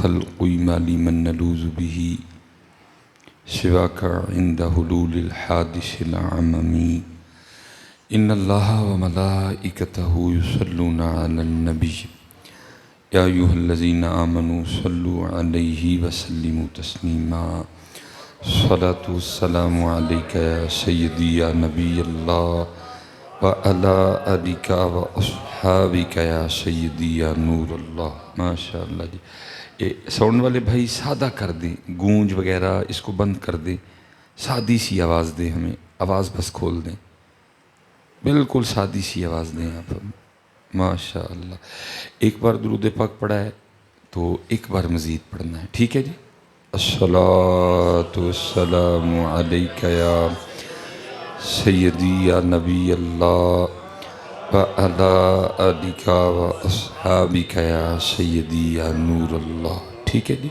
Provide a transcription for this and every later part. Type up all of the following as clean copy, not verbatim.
الخلق ما لمن نلوذ به سواك عند حلول الحادث العممي إن الله وملائكته يصلون على النبي يا أيها الذين آمنوا صلوا عليه وسلموا تسليما الصلاة والسلام عليك يا سيدي يا نبي الله وعلى آلك وأصحابك يا سيدي يا نور اللہ. ماشاء اللہ جی. یہ ساؤنڈ والے بھائی سادہ کر دیں، گونج وغیرہ اس کو بند کر دیں، سادی سی آواز دیں، ہمیں آواز بس کھول دیں، بالکل سادی سی آواز دیں آپ. ماشاء اللہ. ایک بار درود پاک پڑھا ہے تو ایک بار مزید پڑھنا ہے، ٹھیک ہے جی. الصلاۃ والسلام علیک یا سیدی یا نبی اللہ وعلی آلک واصحابک یا سیدی یا نور اللہ. ٹھیک ہے جی.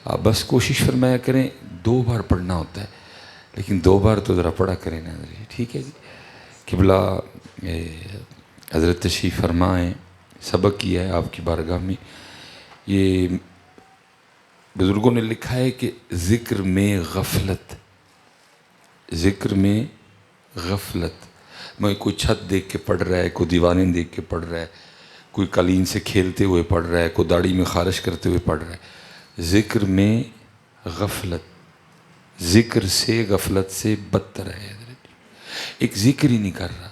آپ بس کوشش فرمایا کریں، 2 بار پڑھنا ہوتا ہے لیکن 2 بار تو ذرا پڑھا کریں نا. ٹھیک ہے جی. قبلہ حضرت تشریف فرمائیں، سبق کیا ہے آپ کی بارگاہ میں. یہ بزرگوں نے لکھا ہے کہ ذکر میں غفلت، ذکر میں غفلت، میں کوئی چھت دیکھ کے پڑھ رہا ہے، کوئی دیواریں دیکھ کے پڑھ رہا ہے، کوئی قالین سے کھیلتے ہوئے پڑھ رہا ہے، کوئی داڑھی میں خارش کرتے ہوئے پڑھ رہا ہے. ذکر میں غفلت، ذکر سے غفلت سے بدتر ہے. ایک ذکر ہی نہیں کر رہا،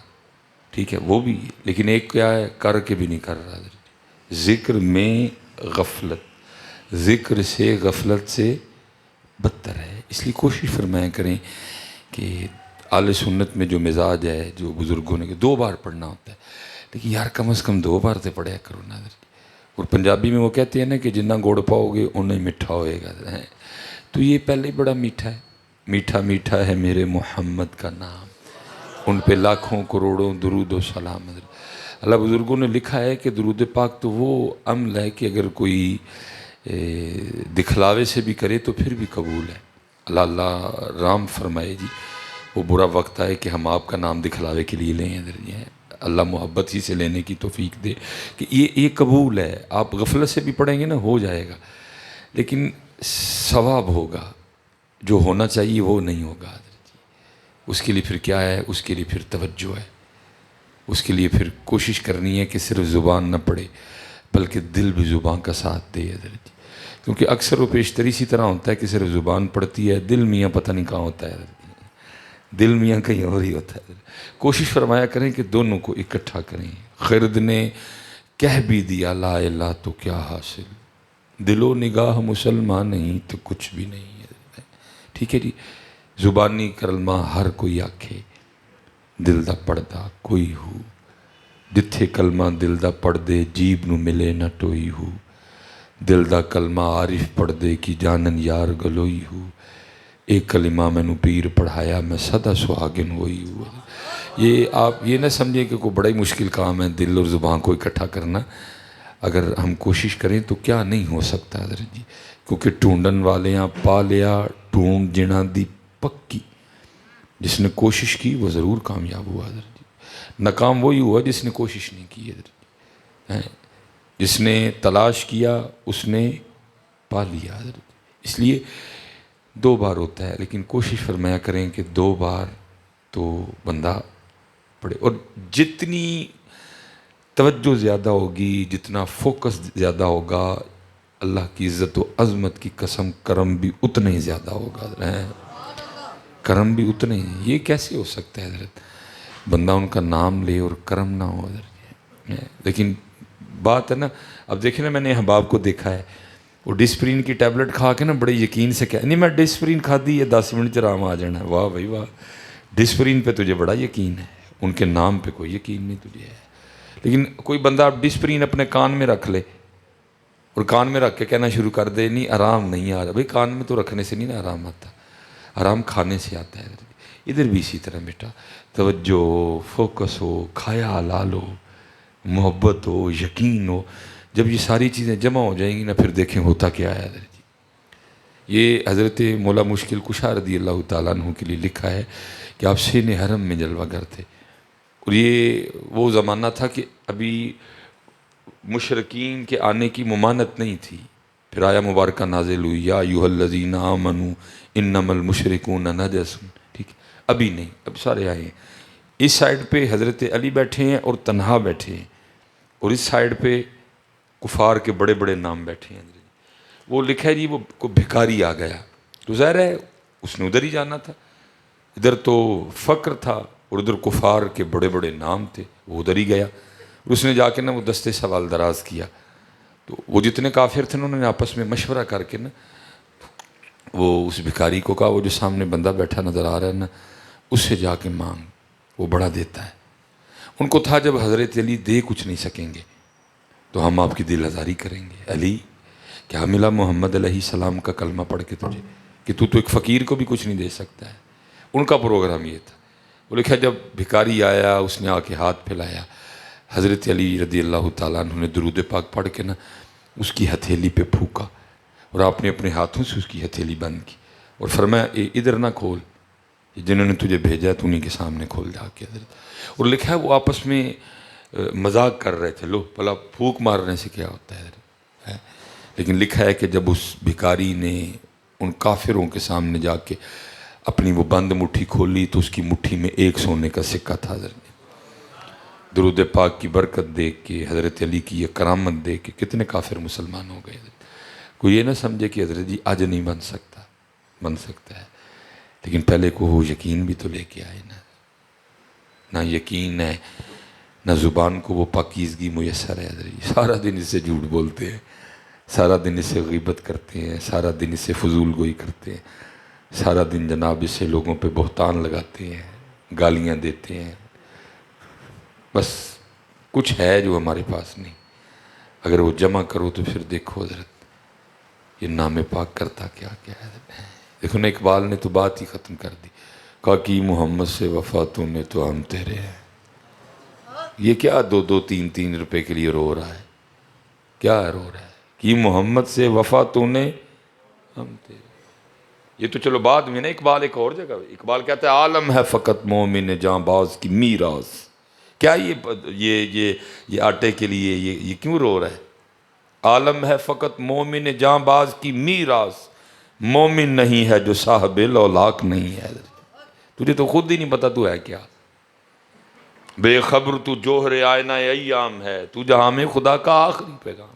ٹھیک ہے وہ بھی، لیکن ایک کیا ہے کر کے بھی نہیں کر رہا. ذکر میں غفلت، ذکر سے غفلت سے بدتر ہے. اس لیے کوشش فرمایا کریں کہ اہل سنت میں جو مزاج ہے، جو بزرگوں نے کہ 2 بار پڑھنا ہوتا ہے، لیکن یار کم از کم 2 بار تو پڑھیا کرو نا. اور پنجابی میں وہ کہتے ہیں نا کہ جنہ گڑ پاؤ گے اتنا ہی میٹھا ہوئے گا. تو یہ پہلے بڑا میٹھا ہے. میٹھا میٹھا ہے میرے محمد کا نام، ان پہ لاکھوں کروڑوں درود و سلام. اللہ بزرگوں نے لکھا ہے کہ درود پاک تو وہ عمل ہے کہ اگر کوئی دکھلاوے سے بھی کرے تو پھر بھی قبول ہے. اللہ اللہ رام فرمائے جی وہ برا وقت آئے کہ ہم آپ کا نام دکھلاوے کے لیے لیں. اللہ محبت ہی سے لینے کی توفیق دے کہ یہ قبول ہے. آپ غفلت سے بھی پڑھیں گے نا ہو جائے گا، لیکن ثواب ہوگا، جو ہونا چاہیے وہ نہیں ہوگا. اس کے لیے پھر کیا ہے، اس کے لیے پھر توجہ ہے، اس کے لیے پھر کوشش کرنی ہے کہ صرف زبان نہ پڑھے بلکہ دل بھی زبان کا ساتھ دے. کیونکہ اکثر و بیشتر اسی طرح ہوتا ہے کہ صرف زبان پڑھتی ہے، دل میاں پتہ نہیں کہاں ہوتا ہے، دل میاں کہیں اور ہی ہوتا ہے. کوشش فرمایا کریں کہ دونوں کو اکٹھا کریں. خرد نے کہہ بھی دیا لا الہ تو کیا حاصل، دل و نگاہ مسلمان نہیں تو کچھ بھی نہیں ہے. ٹھیک ہے جی. زبانی کلمہ ہر کوئی آکھے، دل دا پڑھدا کوئی ہو، جتھے کلمہ دل دا پڑھ دے جیب نو ملے نہ ٹوئی ہو، دل دا کلمہ عارف پڑھ دے کی جانن یار گلوئی ہو، ایک کلمہ میں نو پیر پڑھایا میں سدا سہاگن ہوئی ہوا. یہ آپ یہ نہ سمجھیں کہ کوئی بڑا ہی مشکل کام ہے دل اور زبان کو اکٹھا کرنا. اگر ہم کوشش کریں تو کیا نہیں ہو سکتا حضرت جی. کیونکہ ڈھونڈن والے ہاں پا لیا ڈھونڈ جنا دی پکی. جس نے کوشش کی وہ ضرور کامیاب ہوا حضرت جی. ناکام وہی ہوا جس نے کوشش نہیں کی حضرت جی. جس نے تلاش کیا اس نے پا لیا حضرت جی. اس لیے 2 بار ہوتا ہے، لیکن کوشش فرمایا کریں کہ 2 بار تو بندہ پڑھے. اور جتنی توجہ زیادہ ہوگی، جتنا فوکس زیادہ ہوگا، اللہ کی عزت و عظمت کی قسم کرم بھی اتنا ہی زیادہ ہوگا. کرم بھی اتنا ہی. یہ کیسے ہو سکتا ہے حضرت، بندہ ان کا نام لے اور کرم نہ ہو حضرت. لیکن بات ہے نا، اب دیکھیں نا میں نے احباب کو دیکھا ہے وہ ڈسپرین کی ٹیبلٹ کھا کے نا بڑے یقین سے کہا نہیں میں ڈسپرین کھادی ہے 10 منٹ آرام آ جانا ہے. واہ بھائی واہ، ڈسپرین پہ تجھے بڑا یقین ہے، ان کے نام پہ کوئی یقین نہیں تجھے ہے. لیکن کوئی بندہ اب ڈسپرین اپنے کان میں رکھ لے اور کان میں رکھ کے کہنا شروع کر دے نہیں آرام نہیں آ رہا. بھائی کان میں تو رکھنے سے نہیں نا آرام آتا، آرام کھانے سے آتا ہے. ادھر بھی اسی طرح بیٹا توجہ ہو، فوکس ہو، کھایا حلال ہو، محبت ہو، یقین ہو. جب یہ ساری چیزیں جمع ہو جائیں گی نا پھر دیکھیں ہوتا کیا ہے حضرت جی. یہ حضرت مولا مشکل کشا رضی اللہ تعالیٰ عنہ کے لیے لکھا ہے کہ آپ سین حرم میں جلوہ گر تھے. اور یہ وہ زمانہ تھا کہ ابھی مشرکین کے آنے کی ممانت نہیں تھی. پھر آیا مبارکہ نازل ہوئی یا ایھا الذین آمنوا انما المشرکون نجس، ٹھیک ہے، ابھی نہیں، اب سارے آئے ہیں۔ اس سائڈ پہ حضرت علی بیٹھے ہیں اور تنہا بیٹھے ہیں، اور اس سائڈ پہ کفار کے بڑے بڑے نام بیٹھے ہیں۔ وہ لکھا ہے جی وہ کو بھکاری آ گیا، تو ظاہر ہے اس نے ادھر ہی جانا تھا، ادھر تو فقر تھا اور ادھر کفار کے بڑے بڑے نام تھے، وہ ادھر ہی گیا۔ اس نے جا کے نا وہ دستے سوال دراز کیا، تو وہ جتنے کافر تھے انہوں نے آپس میں مشورہ کر کے نا وہ اس بھکاری کو کہا وہ جو سامنے بندہ بیٹھا نظر آ رہا ہے نا اس سے جا کے مانگ، وہ بڑا دیتا ہے۔ ان کو تھا جب حضرت علی دے کچھ نہیں سکیں گے تو ہم آپ کی دل آزاری کریں گے۔ علی کیا ملا محمد علیہ السلام کا کلمہ پڑھ کے تجھے کہ تو ایک فقیر کو بھی کچھ نہیں دے سکتا ہے؟ ان کا پروگرام یہ تھا۔ وہ لکھا جب بھکاری آیا اس نے آ کے ہاتھ پھیلایا، حضرت علی رضی اللہ تعالیٰ عنہ نے درود پاک پڑھ کے نا اس کی ہتھیلی پہ پھونکا اور آپ نے اپنے ہاتھوں سے اس کی ہتھیلی بند کی اور فرمایا ادھر نہ کھول، جنہوں نے تجھے بھیجا تو انہیں کے سامنے کھول جا کے حضرت۔ اور لکھا ہے وہ آپس میں مذاق کر رہے تھے، لو بھلا پھونک مارنے سے کیا ہوتا ہے، لیکن لکھا ہے کہ جب اس بھکاری نے ان کافروں کے سامنے جا کے اپنی وہ بند مٹھی کھولی تو اس کی مٹھی میں ایک سونے کا سکہ تھا۔ حضرت درود پاک کی برکت دیکھ کے، حضرت علی کی یہ کرامت دیکھ کے کتنے کافر مسلمان ہو گئے۔ کوئی یہ نہ سمجھے کہ حضرت جی آج نہیں بن سکتا، بن سکتا ہے، لیکن پہلے کو وہ یقین بھی تو لے کے آئے نا۔ نہ یقین ہے نہ زبان کو وہ پاکیزگی میسر ہے۔ حضرت جی سارا دن اس سے جھوٹ بولتے ہیں، سارا دن اس سے غیبت کرتے ہیں، سارا دن اس سے فضول گوئی کرتے ہیں، سارا دن جناب اس سے لوگوں پہ بہتان لگاتے ہیں، گالیاں دیتے ہیں۔ بس کچھ ہے جو ہمارے پاس نہیں، اگر وہ جمع کرو تو پھر دیکھو حضرت یہ نام پاک کرتا کیا کیا ہے۔ دیکھو نا اقبال نے تو بات ہی ختم کر دی، کہا کہ محمد سے وفاتوں نے تو ہم تیرے ہیں۔ یہ کیا دو دو تین تین روپے کے لیے رو رہا ہے، کیا رو رہا ہے کہ محمد سے وفاتوں نے ہم تیرے۔ یہ تو چلو بعد میں نا، اقبال ایک اور جگہ اقبال کہتا ہے عالم ہے فقط مومن جاں باز کی میراث۔ کیا یہ آٹے کے لیے یہ کیوں رو رہا ہے؟ عالم ہے فقط مومن جاں باز کی میراث، مومن نہیں ہے جو صاحب لولاک نہیں ہے۔ تجھے تو خود ہی نہیں پتا تو ہے کیا، بے خبر تو جوہر آئینہ ایام ہے، تو جہاں میں خدا کا آخری پیغام۔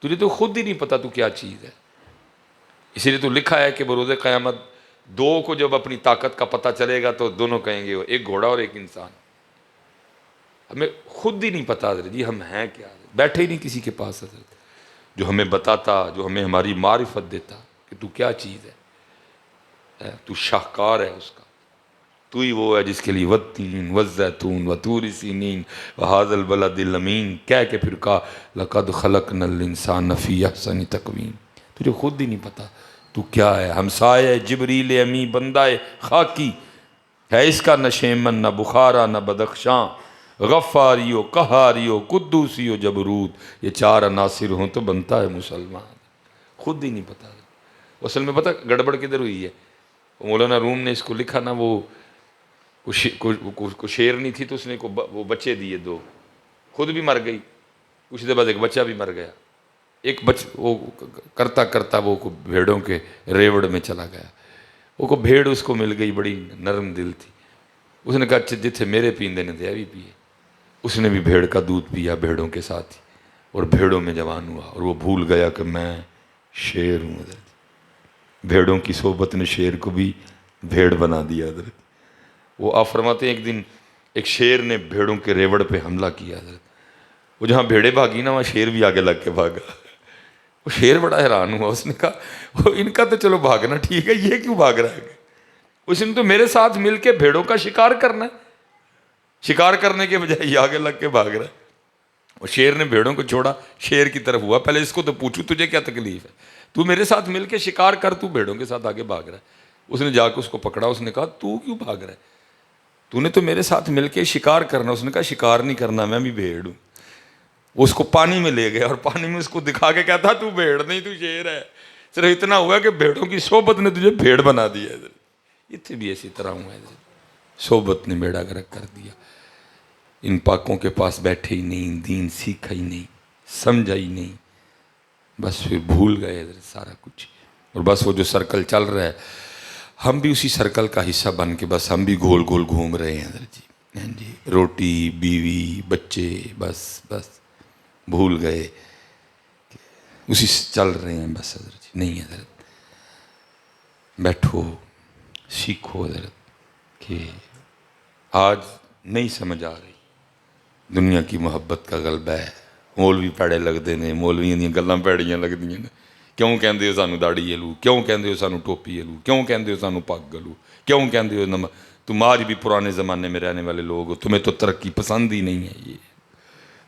تجھے تو خود ہی نہیں پتا تو کیا چیز ہے۔ اسی لیے تو لکھا ہے کہ بروز قیامت دو کو جب اپنی طاقت کا پتہ چلے گا تو دونوں کہیں گے ایک گھوڑا اور ایک انسان۔ ہمیں خود ہی نہیں پتا حضرت جی ہم ہیں کیا، بیٹھے ہی نہیں کسی کے پاس حضرت جو ہمیں بتاتا، جو ہمیں ہماری معرفت دیتا کہ تو کیا چیز ہے، تو شاہکار ہے اس کا، تو ہی وہ ہے جس کے لیے والتین والزیتون وطور سینین وہذا البلد الامین کہہ کے پھر کہا لقد خلقنا الانسان فی احسن تقویم۔ تجھے خود ہی نہیں پتا تو کیا ہے، ہمسائے جبریل امی بندہ خاکی ہے، اس کا نہ شیمن نہ بخارا نہ بدخشاں، غفاری و قہاری و قدوسی و جبروت، یہ چار عناصر ہوں تو بنتا ہے مسلمان۔ خود ہی نہیں پتا۔ اصل میں پتا گڑبڑ کدھر ہوئی ہے، مولانا روم نے اس کو لکھا نا، وہ شیرنی تھی تو اس نے وہ بچے دیے دو، خود بھی مر گئی، کچھ دیر بعد ایک بچہ بھی مر گیا۔ ایک وہ کرتا کرتا وہ بھیڑوں کے ریوڑ میں چلا گیا، وہ بھیڑ اس کو مل گئی، بڑی نرم دل تھی، اس نے کہا جتھے میرے پیندے نے دیا بھی پیے۔ اس نے بھی بھیڑ کا دودھ پیا بھیڑوں کے ساتھ ہی، اور بھیڑوں میں جوان ہوا، اور وہ بھول گیا کہ میں شیر ہوں۔ حضرت بھیڑوں کی صحبت نے شیر کو بھی بھیڑ بنا دیا۔ حضرت وہ آپ فرماتے ہیں ایک دن ایک شیر نے بھیڑوں کے ریوڑ پہ حملہ کیا۔ حضرت وہ جہاں بھیڑیں بھاگی نا وہاں شیر بھی آگے لگ کے بھاگا۔ وہ شیر بڑا حیران ہوا، اس نے کہا ان کا تو چلو بھاگنا ٹھیک ہے، یہ کیوں بھاگ رہا ہے؟ اس نے تو میرے ساتھ مل کے بھیڑوں کا شکار کرنا ہے، شکار کرنے کے بجائے یہ آگے لگ کے بھاگ رہا ہے۔ وہ شیر نے بھیڑوں کو چھوڑا، شیر کی طرف ہوا، پہلے اس کو تو پوچھو تجھے کیا تکلیف ہے، تو میرے ساتھ مل کے شکار کر، تو بھیڑوں کے ساتھ آگے بھاگ رہا ہے۔ اس نے جا کے اس کو پکڑا، اس نے کہا تو کیوں بھاگ رہا ہے، تو نے تو میرے ساتھ مل کے شکار کرنا۔ اس نے کہا شکار نہیں کرنا، میں بھی بھیڑ ہوں۔ وہ اس کو پانی میں لے گیا اور پانی میں اس کو دکھا کے کہتا تو بھیڑ نہیں تو شیر ہے، صرف اتنا ہوا کہ بھیڑوں کی صحبت نے تجھے بھیڑ بنا دیا ہے۔ اتنے بھی اسی طرح ہوا ہے، صحبت نے بیڑا گرک کر دیا۔ ان پاکوں کے پاس بیٹھے ہی نہیں، دین سیکھا ہی نہیں، سمجھا ہی نہیں، بس پھر بھول گئے حضرت سارا کچھ، اور بس وہ جو سرکل چل رہا ہے ہم بھی اسی سرکل کا حصہ بن کے بس ہم بھی گول گول گھوم رہے ہیں حضرت جی. ہاں جی، روٹی بیوی بچے، بس بس بھول گئے، اسی سے چل رہے ہیں بس حضرت جی. نہیں حضرت، بیٹھو سیکھو حضرت کہ آج نہیں سمجھ آ رہی دنیا کی محبت کا غلبہ ہے. مولوی پیڑے لگتے ہیں، مولویاں دیاں گلاں پیڑیاں لگدیاں نے. کیوں کہندے ہو سانو داڑھی لو، کیوں کہندے ہو سانو ٹوپی لو، کیوں کہندے ہو سانو پگ گلو، کیوں کہندے ہو تم آج بھی پرانے زمانے میں رہنے والے لوگ ہو، تمہیں تو ترقی پسند ہی نہیں ہے. یہ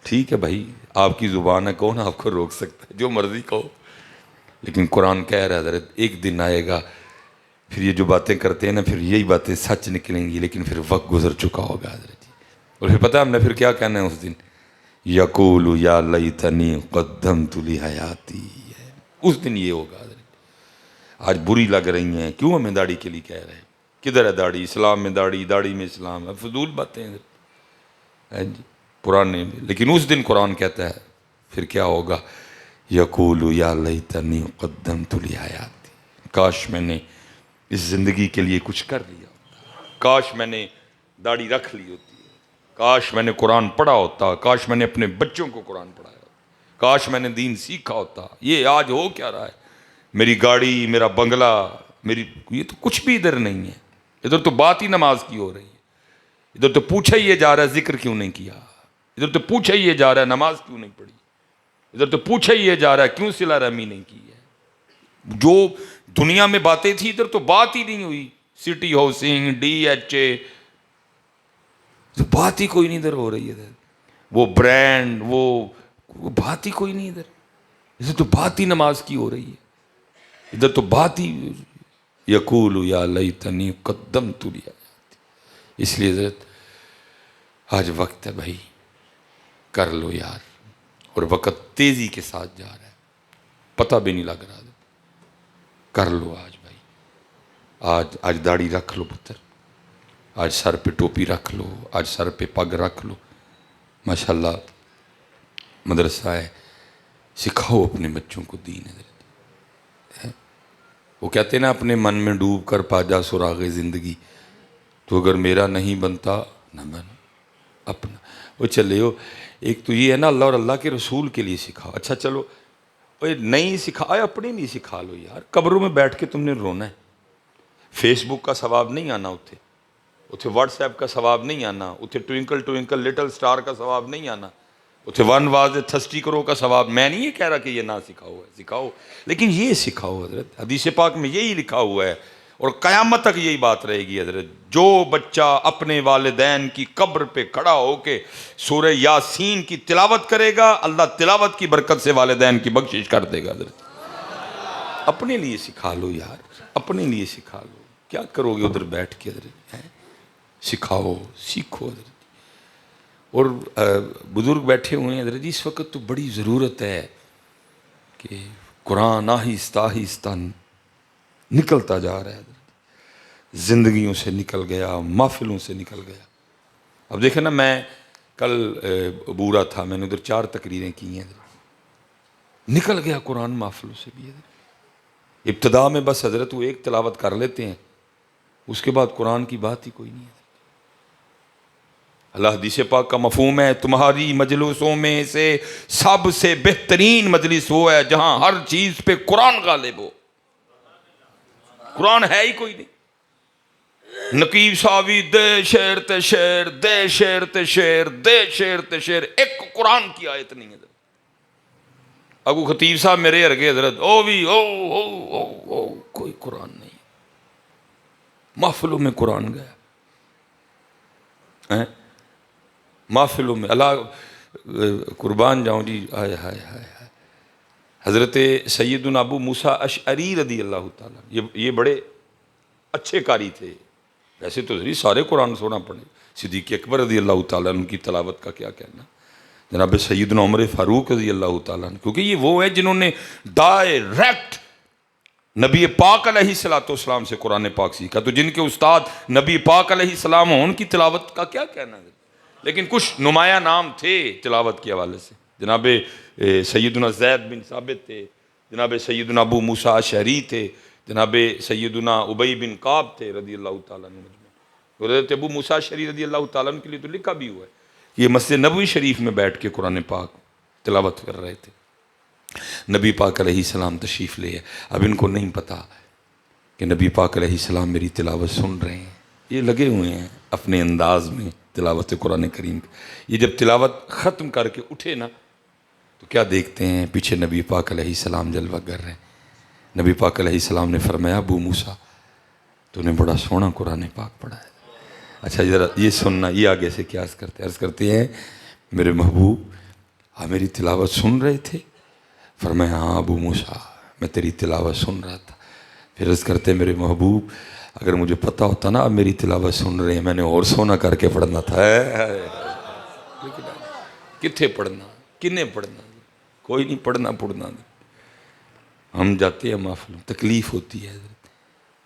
ٹھیک ہے بھائی، آپ کی زبان ہے، کون آپ کو روک سکتا ہے؟ جو مرضی کہو. لیکن قرآن کہہ رہا ہے حضرت ایک دن آئے گا پھر یہ جو باتیں کرتے ہیں نا پھر یہی باتیں سچ نکلیں گی، لیکن پھر وقت گزر چکا ہوگا حضرت جی. اور پھر پتہ ہے ہم نے پھر کیا کہنا ہے اس دن؟ یقول یا لیتنی قدمت لحیاتی. اس دن یہ ہوگا حضرت. آج بری لگ رہی ہیں، کیوں ہمیں داڑھی کے لیے کہہ رہے ہیں؟ کدھر ہے داڑھی؟ اسلام میں داڑھی، داڑھی میں اسلام ہے، فضول باتیں ہیں جی پرانے میں. لیکن اس دن قرآن کہتا ہے پھر کیا ہوگا؟ یقول یا لیتنی قدمت لحیاتی. کاش میں نے اس زندگی کے لیے کچھ کر لیا ہوتا، کاش میں نے داڑھی رکھ لی ہوتی، کاش میں نے قرآن پڑھا ہوتا، کاش میں نے اپنے بچوں کو قرآن پڑھایا ہوتا، کاش میں نے دین سیکھا ہوتا. یہ آج ہو کیا رہا ہے؟ میری گاڑی، میرا بنگلہ، یہ تو کچھ بھی ادھر نہیں ہے. ادھر تو بات ہی نماز کی ہو رہی ہے. ادھر تو پوچھا ہی یہ جا رہا ہے ذکر کیوں نہیں کیا، ادھر تو پوچھا ہی یہ جا رہا ہے نماز کیوں نہیں پڑھی، ادھر تو پوچھا ہی یہ جا رہا ہے کیوں صلہ رحمی نہیں کی ہے. جو دنیا میں باتیں تھی ادھر تو بات ہی نہیں ہوئی. City housing, D H A, تو بات ہی کوئی نہیں ادھر ہو رہی ہے. ادھر وہ برانڈ، وہ بات ہی کوئی نہیں ادھر. ادھر تو بات ہی نماز کی ہو رہی ہے، ادھر تو بات ہی یقول یا لیتنی قدمت لحیاتی. اس لیے حضرت آج وقت ہے بھائی، کر لو یار. اور وقت تیزی کے ساتھ جا رہا ہے، پتہ بھی نہیں لگ رہا. کر لو آج بھائی. آج داڑھی رکھ لو پتر، آج سر پہ ٹوپی رکھ لو، آج سر پہ پگ رکھ لو. ماشاءاللہ مدرسہ ہے، سکھاؤ اپنے بچوں کو دین. حضرت وہ کہتے ہیں نا اپنے من میں ڈوب کر پا جا سراغ زندگی، تو اگر میرا نہیں بنتا نہ بن اپنا. وہ چلے ہو ایک تو یہ ہے نا اللہ اور اللہ کے رسول کے لیے سکھاؤ. اچھا چلو نہیں سکھایا اپنے لیے سکھا لو یار. قبروں میں بیٹھ کے تم نے رونا ہے، فیس بک کا ثواب نہیں آنا، اتنے واٹس ایپ کا ثواب نہیں آنا، اتنے ٹوئنکل ٹوئنکل لٹل سٹار کا ثواب نہیں آنا، اتنے ون واز تھرسٹی کرو کا ثواب. میں نہیں یہ کہہ رہا کہ یہ نہ سکھاؤ ہے، سکھاؤ، لیکن یہ سکھاؤ. حضرت حدیث پاک میں یہی لکھا ہوا ہے اور قیامت تک یہی بات رہے گی. حضرت جو بچہ اپنے والدین کی قبر پہ کھڑا ہو کے سورہ یاسین کی تلاوت کرے گا، اللہ تلاوت کی برکت سے والدین کی بخشش کر دے گا. حضرت اپنے لیے سکھا لو یار، اپنے لیے سکھا لو. کیا کرو گے ادھر بیٹھ کے؟ حضرت سکھاؤ، سیکھو. حضرت اور بزرگ بیٹھے ہوئے ہیں حضرت. اس وقت تو بڑی ضرورت ہے کہ قرآن آہستہ آہستہ نکلتا جا رہا ہے. زندگیوں سے نکل گیا، محفلوں سے نکل گیا. اب دیکھیں نا، میں کل بورا تھا، میں نے ادھر 4 تقریریں کی ہیں. نکل گیا قرآن محفلوں سے بھی. ابتدا میں بس حضرت وہ ایک تلاوت کر لیتے ہیں، اس کے بعد قرآن کی بات ہی کوئی نہیں ہے. اللہ حدیث پاک کا مفہوم ہے تمہاری مجلسوں میں سے سب سے بہترین مجلس وہ ہے جہاں ہر چیز پہ قرآن غالب ہو. قرآن ہے ہی کوئی نہیں. نقیب صاحبی دے شعر تے شعر، دے شعر تے شعر، دے شعر تے شعر، ایک قرآن کی آیت نہیں ہے. ابو خطیب صاحب میرے ارگے حضرت او بھی او کوئی قرآن نہیں. محفلوں میں قرآن گیا، محفلوں میں. اللہ قربان جاؤں جی. ہائے ہائے ہائے ہائے. حضرت سیدنا ابو موسیٰ اشعری رضی اللہ تعالیٰ، یہ بڑے اچھے قاری تھے. ویسے تو سارے قرآن سونا پڑے. صدیق اکبر رضی اللہ تعالیٰ ان کی تلاوت کا کیا کہنا. جناب سیدنا عمر فاروق رضی اللہ تعالیٰ، کیونکہ یہ وہ ہیں جنہوں نے ڈائریکٹ نبی پاک علیہ الصلوۃ والسلام سے قرآن پاک سیکھا. تو جن کے استاد نبی پاک علیہ السلام ہوں ان کی تلاوت کا کیا کہنا ہے. لیکن کچھ نمایاں نام تھے تلاوت کے حوالے سے. جناب سیدنا زید بن ثابت تھے، جناب سیدنا ابو موسیٰ اشعری تھے، جناب سیدنا ابی بن کعب تھے رضی اللہ تعالیٰ عنہ مجمعین۔ اور حضرت ابو موسیٰ اشعری رضی اللہ تعالیٰ عنہ کے لیے تو لکھا بھی ہوا ہے کہ یہ مسجد نبوی شریف میں بیٹھ کے قرآن پاک تلاوت کر رہے تھے۔ نبی پاک علیہ السلام تشریف لے ہے، اب ان کو نہیں پتا کہ نبی پاک علیہ السلام میری تلاوت سن رہے ہیں، یہ لگے ہوئے ہیں اپنے انداز میں تلاوت قرآن کریم۔ یہ جب تلاوت ختم کر کے اٹھے نا تو کیا دیکھتے ہیں، پیچھے نبی پاک علیہ السلام جلوہ گر رہے ہیں۔ نبی پاک علیہ السلام نے فرمایا ابو موسیٰ تو نے بڑا سونا قرآن پاک پڑھا ہے۔ اچھا ذرا یہ سننا، یہ آگے سے کیا عرض کرتے ہیں میرے محبوب آپ میری تلاوت سن رہے تھے؟ فرمایا ہاں ابو موسیٰ میں تیری تلاوت سن رہا تھا۔ پھر عرض کرتے میرے محبوب اگر مجھے پتا ہوتا نا آپ میری تلاوت سن رہے ہیں میں نے اور سونا کر کے پڑھنا تھا۔ کتنے پڑھنا، کنے پڑھنا، کوئی نہیں پڑھنا پڑھنا۔ ہم جاتے ہیں محفلوں، تکلیف ہوتی ہے حضرت،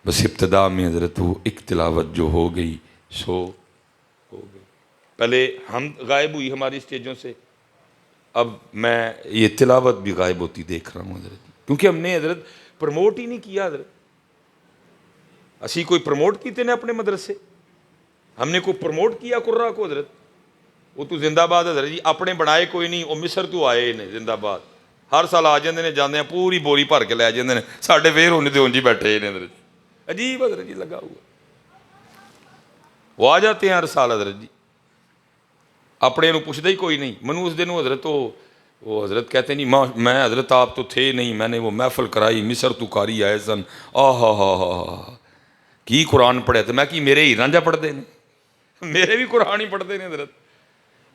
بس ابتدا میں حضرت وہ ایک تلاوت جو ہو گئی سو ہو گئی۔ پہلے ہم غائب ہوئی ہماری اسٹیجوں سے، اب میں یہ تلاوت بھی غائب ہوتی دیکھ رہا ہوں حضرت، کیونکہ ہم نے حضرت پروموٹ ہی نہیں کیا حضرت۔ اسی کوئی پروموٹ کیتے نے اپنے مدرسے، ہم نے کوئی پروموٹ کیا قرآن کو حضرت؟ وہ تو زندہ باد حضرت جی اپنے بنائے کوئی نہیں، وہ مصر تو آئے نے زندہ باد، ہر سال آ جاندے نے جاندے ہیں پوری بوری بھر کے لے جاندے نے، ساڈے فیر ہونے تے ہونجی بیٹھے نے حضرت جی، عجیب حضرت جی لگا ہوا۔ وہ آ جاتے ہیں ہر سال حضرت جی، اپنے نو پوچھتا ہی کوئی نہیں۔ منو اس دن حضرت وہ حضرت کہتے نہیں میں حضرت آپ تو تھے نہیں، میں نے وہ محفل کرائی مصر تو کاری آئے سن، کی قرآن پڑھے تھے، میں کہ میرے ہی رانجھا پڑھتے ہیں، میرے بھی قرآن ہی پڑھتے ہیں حضرت۔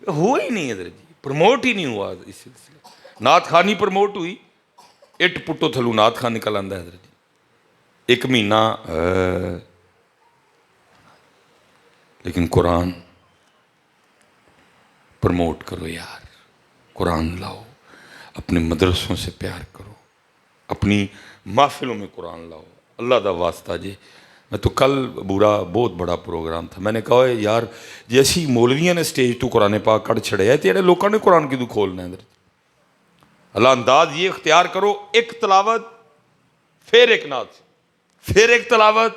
ہوا ہی نہیں حضرت جی، پروموٹ ہی نہیں ہوا اس سلسلے۔ نعت خانی پروموٹ ہوئی، اٹ پٹو تھلو نعت خان نکل آندا ہے حضرت جی، ایک مہینہ لیکن قرآن پروموٹ کرو یار، قرآن لاؤ، اپنے مدرسوں سے پیار کرو، اپنی محفلوں میں قرآن لاؤ، اللہ دا واسطہ جی۔ میں تو کل بہت بڑا پروگرام تھا، میں نے کہا یار جیسی مولویاں نے سٹیج تو قرآن پاک کڑ چھڑے ہے تیرے لوگوں نے قرآن کی تو کھولنا ہے حضرت۔ اللہ انداز یہ اختیار کرو، ایک تلاوت پھر ایک نعت، پھر ایک تلاوت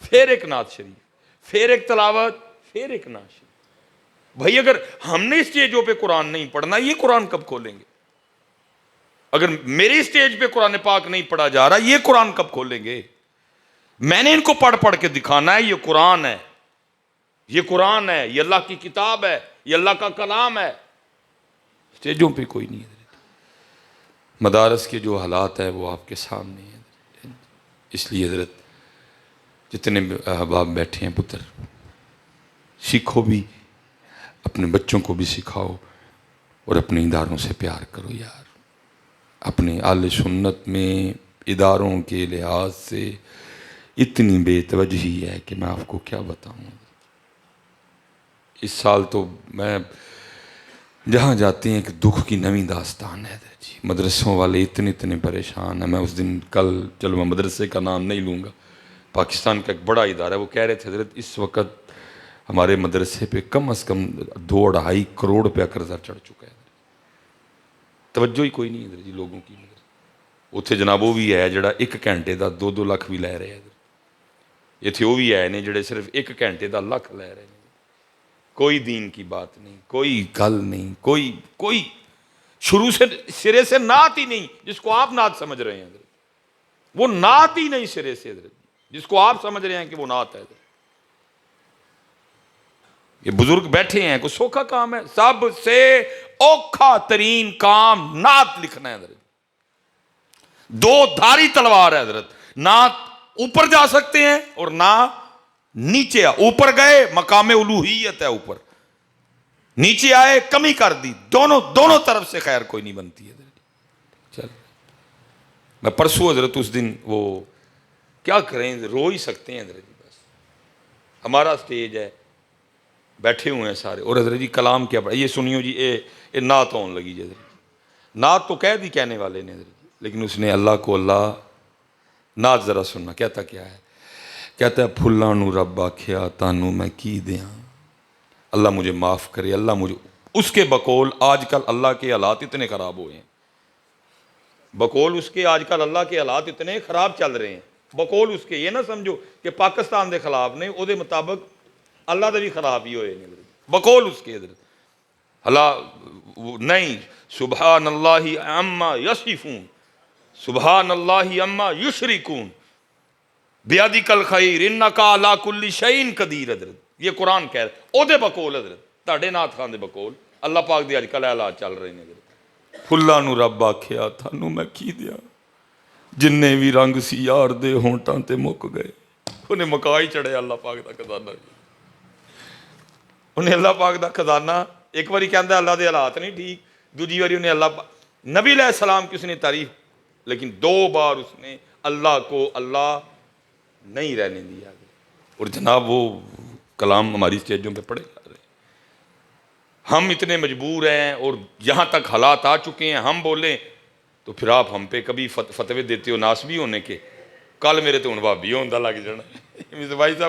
پھر ایک نعت شریف، پھر ایک تلاوت پھر ایک نعت شریف۔ بھائی اگر ہم نے اسٹیجوں پہ قرآن نہیں پڑھنا یہ قرآن کب کھولیں گے؟ اگر میری اسٹیج پہ قرآن پاک نہیں پڑھا جا رہا یہ قرآن کب کھولیں گے؟ میں نے ان کو پڑھ پڑھ کے دکھانا ہے یہ قرآن ہے، یہ قرآن ہے، یہ اللہ کی کتاب ہے، یہ اللہ کا کلام ہے۔ اسٹیجوں پہ کوئی نہیں ہے۔ مدارس کے جو حالات ہیں وہ آپ کے سامنے ہیں، اس لیے حضرت جتنے احباب بیٹھے ہیں پتر سیکھو بھی، اپنے بچوں کو بھی سکھاؤ اور اپنے اداروں سے پیار کرو یار۔ اپنے اہل سنت میں اداروں کے لحاظ سے اتنی بے توجہی ہے کہ میں آپ کو کیا بتاؤں۔ اس سال تو میں جہاں جاتے ہیں کہ دکھ کی نویں داستان ہے جی، مدرسوں والے اتنے پریشان ہیں۔ میں اس دن کل چلو میں مدرسے کا نام نہیں لوں گا، پاکستان کا ایک بڑا ادارہ ہے، وہ کہہ رہے تھے حضرت اس وقت ہمارے مدرسے پہ کم از کم 2-2.5 کروڑ روپیہ قرضہ چڑھ چکا ہے۔ توجہ ہی کوئی نہیں حضرت جی لوگوں کی۔ اتنے جناب وہ بھی ہے جڑا 1 گھنٹے دا 2-2 لاکھ بھی لے رہے ہیں، اتنے وہ بھی ہے نے جڑے صرف 1 گھنٹے دا لاکھ لے رہے ہیں۔ کوئی دین کی بات نہیں، کوئی گل نہیں، کوئی شروع سے سرے سے نعت ہی نہیں جس کو آپ نعت سمجھ رہے ہیں حضرت، وہ نعت ہی نہیں سرے سے حضرت جس کو آپ سمجھ رہے ہیں کہ وہ نعت ہے حضرت۔ یہ بزرگ بیٹھے ہیں، کوئی سوکھا کام ہے؟ سب سے اوکھا ترین کام نعت لکھنا ہے حضرت۔ 2 دھاری تلوار ہے حضرت، نہ اوپر جا سکتے ہیں اور نہ نیچے اوپر گئے مقام الوہیت ہے اوپر، نیچے آئے کمی کر دی، دونوں طرف سے خیر کوئی نہیں بنتی ہے حضرت۔ چل میں پرسوں حضرت اس دن وہ کیا کریں رو ہی سکتے ہیں حضرت جی، بس ہمارا سٹیج ہے بیٹھے ہوئے ہیں سارے، اور حضرت جی کلام کیا پڑھا یہ سنیو جی، اے نعت ہونے لگی جی حضرت جی، نعت تو کہہ دی کہنے والے نے حضرت جی، لیکن اس نے اللہ کو اللہ نعت ذرا سننا، کہتا کیا ہے؟ کہتا ہے پھلاں نو رب آکھیا تانوں میں کی دیاں، اللہ مجھے معاف کرے، اللہ مجھے اس کے بقول آج کل اللہ کے حالات اتنے خراب ہوئے ہیں، بقول اس کے آج کل اللہ کے حالات اتنے خراب چل رہے ہیں، بقول اس کے، یہ نہ سمجھو کہ پاکستان دے خلاف نہیں، او دے مطابق اللہ دے بھی خراب ہی ہوئے ہیں، بقول اس کے حضرت اللہ نہیں، سبحان اللہ عما یصفون، سبحان اللہ عما یشرکون، بیادک الخیر انک علی کل شیء قدیر، حضرت یہ قرآن کہہ رہا ہے، او دے بقول حضرت تہاڈے نعت خان دے بقول اللہ پاک دے اج کل حالات چل رہے ہیں حضرت۔ پھلاں نو رب آکھیا تھانوں میں کی دیاں، جننے بھی رنگ سی یار دے ہونٹاں تے مک گئے، انہیں مکا ہی چڑھے اللہ پاک دا خزانہ، انہیں اللہ پاک دا خزانہ ایک باری کہندا ہے اللہ دے حالات نہیں ٹھیک، دوجی باری انہیں اللہ نبی علیہ السلام کی اس نے تعریف، لیکن 2 بار اس نے اللہ کو اللہ نہیں رہنے دیا، اور جناب وہ کلام ہماری اسٹیجوں پہ پڑھے جا رہے ہیں۔ ہم اتنے مجبور ہیں اور یہاں تک حالات آ چکے ہیں، ہم بولیں تو پھر آپ ہم پہ کبھی فتوے دیتے ہو ناسبی ہونے کے، کل میرے تو ہن بھابی ہوندا لگ جانا بھائی صاحب